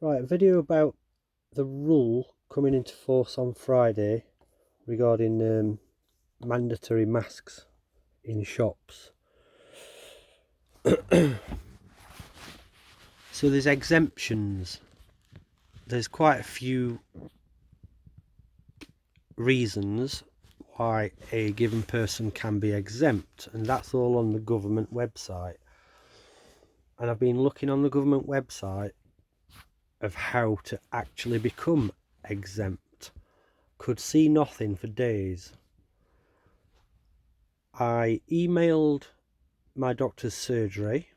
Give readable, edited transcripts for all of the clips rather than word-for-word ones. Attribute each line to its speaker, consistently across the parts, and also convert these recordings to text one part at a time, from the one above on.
Speaker 1: Right, a video about the rule coming into force on Friday regarding mandatory masks in shops. So there's exemptions. There's quite a few reasons why a given person can be exempt, and that's all on the government website. And I've been looking on the government website of how to actually become exempt. Could see nothing for days. I emailed my doctor's surgery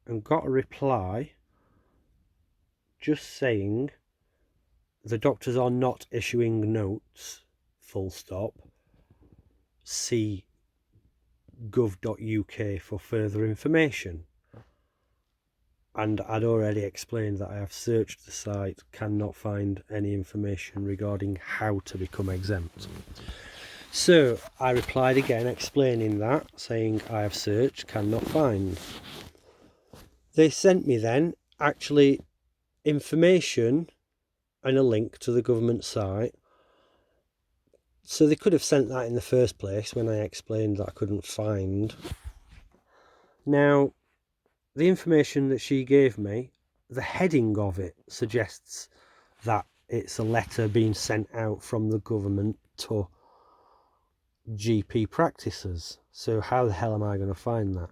Speaker 1: and got a reply just saying the doctors are not issuing notes, full stop. See gov.uk for further information. And I'd already explained that I have searched the site, cannot find any information regarding how to become exempt. So I replied again explaining that, saying I have searched, cannot find. They sent me then actually information and a link to the government site. So they could have sent that in the first place when I explained that I couldn't find. Now, the information that she gave me, the heading of it suggests that it's a letter being sent out from the government to GP practices. So how the hell am I going to find that?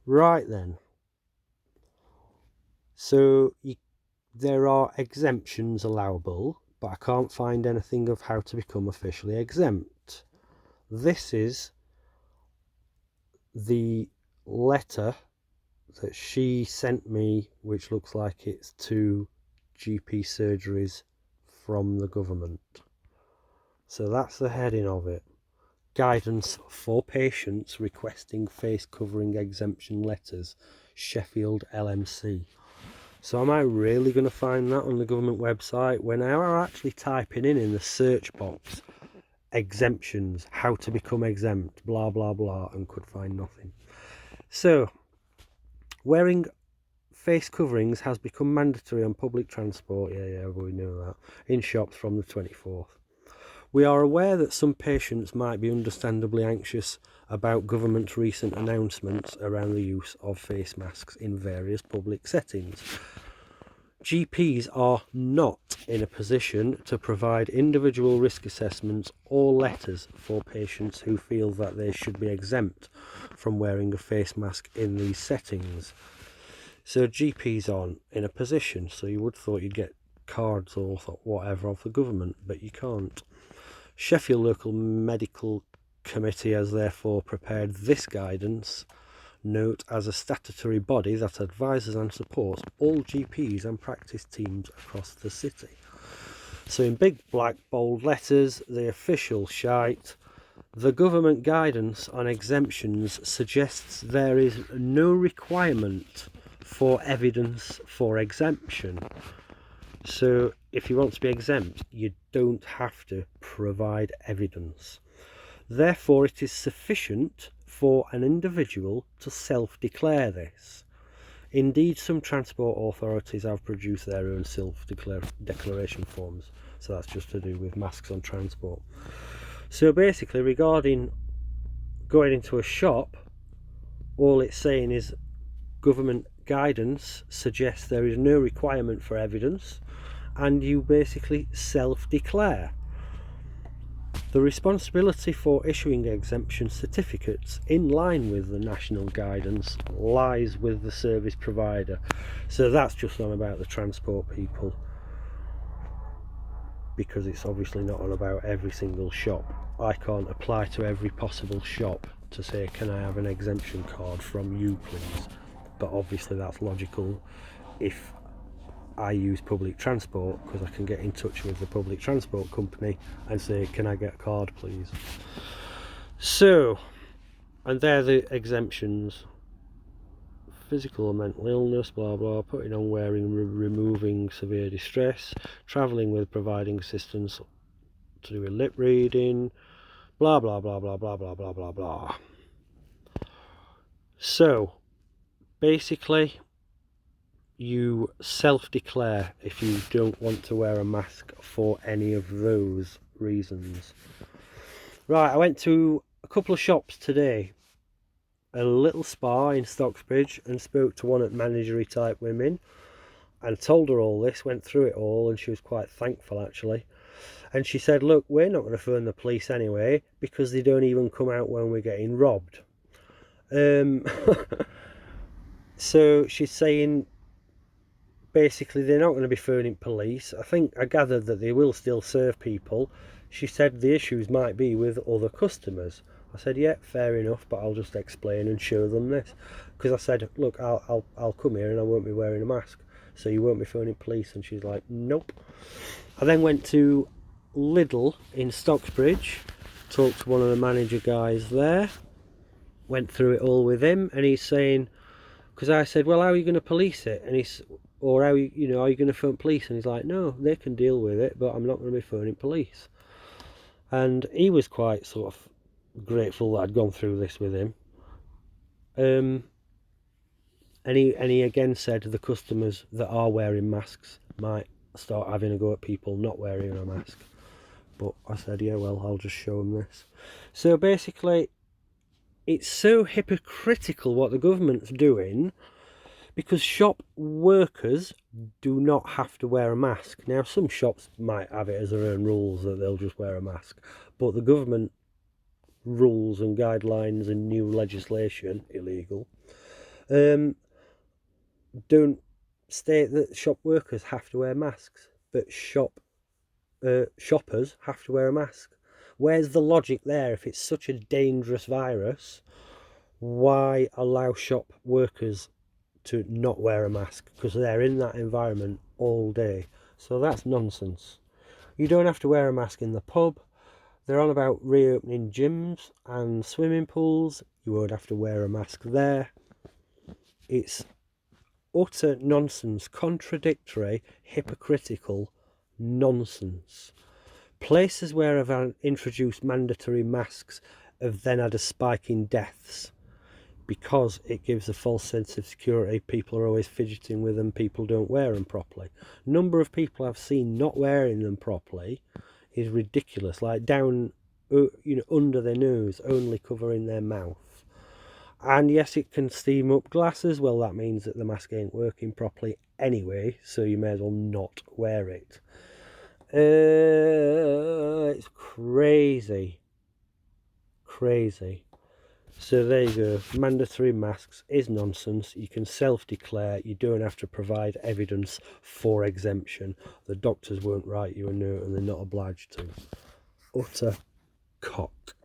Speaker 1: Right then. So there are exemptions allowable, but I can't find anything of how to become officially exempt. This is the letter that she sent me, which looks like it's to GP surgeries from the government. So that's the heading of it. Guidance for patients requesting face covering exemption letters, Sheffield LMC. So am I really going to find that on the government website when I are actually typing in the search box exemptions, how to become exempt, blah blah blah, and could find nothing? So wearing face coverings has become mandatory on public transport, yeah, we know that, in shops from the 24th. We are aware that some patients might be understandably anxious about government's recent announcements around the use of face masks in various public settings. GPs are not in a position to provide individual risk assessments or letters for patients who feel that they should be exempt from wearing a face mask in these settings. So GPs aren't in a position, so you would have thought you'd get cards or whatever of the government, but you can't. Sheffield Local Medical Committee has therefore prepared this guidance note as a statutory body that advises and supports all GPs and practice teams across the city. So in big black bold letters, the official shite, the government guidance on exemptions suggests there is no requirement for evidence for exemption. So if you want to be exempt, you don't have to provide evidence. Therefore, it is sufficient for an individual to self-declare this. Indeed, some transport authorities have produced their own self-declaration forms. So that's just to do with masks on transport. So basically, regarding going into a shop, all it's saying is government guidance suggests there is no requirement for evidence, and you basically self-declare. The responsibility for issuing exemption certificates in line with the national guidance lies with the service provider. So that's just on about the transport people, because it's obviously not on about every single shop. I can't apply to every possible shop to say, can I have an exemption card from you please? But obviously that's logical if I use public transport, because I can get in touch with the public transport company and say, can I get a card please? So, and they're the exemptions: physical or mental illness, blah blah, putting on, wearing, removing severe distress, travelling with, providing assistance to do with lip reading, blah blah blah blah blah blah blah blah blah. So basically you self-declare if you don't want to wear a mask for any of those reasons. Right, I went to a couple of shops today, a little spa in Stocksbridge, and spoke to one of the managery type women and told her all this, went through it all, and she was quite thankful actually. And she said, look, we're not going to phone the police anyway because they don't even come out when we're getting robbed. So she's saying basically they're not going to be phoning police. I gathered that they will still serve people. She said the issues might be with other customers. I said, yeah, fair enough, but I'll just explain and show them this. Because I said, look, I'll come here and I won't be wearing a mask, so you won't be phoning police. And she's like, nope. I then went to Lidl in Stocksbridge, talked to one of the manager guys there, went through it all with him, and he's saying, because I said, well, how are you going to police it? And he's, or how are you going to phone police? And he's like, no, they can deal with it, but I'm not going to be phoning police. And he was quite sort of grateful that I'd gone through this with him. And he again said the customers that are wearing masks might start having a go at people not wearing a mask. But I said, yeah, well, I'll just show them this. So basically, it's so hypocritical what the government's doing, because shop workers do not have to wear a mask. Now, some shops might have it as their own rules that they'll just wear a mask, but the government rules and guidelines and new legislation, illegal, don't state that shop workers have to wear masks, but shoppers have to wear a mask. Where's the logic there? If it's such a dangerous virus, why allow shop workers to not wear a mask? Because they're in that environment all day. So that's nonsense. You don't have to wear a mask in the pub. They're on about reopening gyms and swimming pools. You won't have to wear a mask there. It's utter nonsense, contradictory, hypocritical nonsense. Places where have introduced mandatory masks have then had a spike in deaths because it gives a false sense of security. People are always fidgeting with them, people don't wear them properly. Number of people I've seen not wearing them properly is ridiculous, like down, under their nose, only covering their mouth. And yes, it can steam up glasses. Well, that means that the mask ain't working properly anyway, so you may as well not wear it. It's crazy. So there you go. Mandatory masks is nonsense. You can self-declare. You don't have to provide evidence for exemption. The doctors won't write you a note and they're not obliged to. Utter cock.